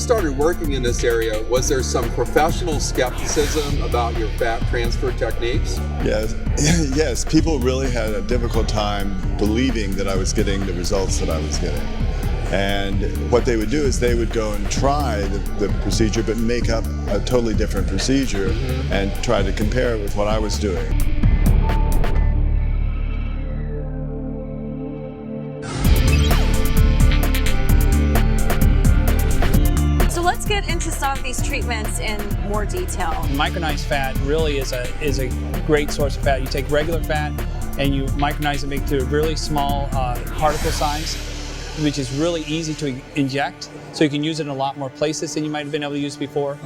started working in this area, was there some professional skepticism about your fat transfer techniques? Yes, yes. People really had a difficult time believing that I was getting the results that I was getting. And what they would do is they would go and try the procedure, but make up a totally different procedure and try to compare it with what I was doing. Let's get into some of these treatments in more detail. Micronized fat really is a great source of fat. You take regular fat and you micronize it, make it to a really small particle size, which is really easy to inject. So you can use it in a lot more places than you might have been able to use before.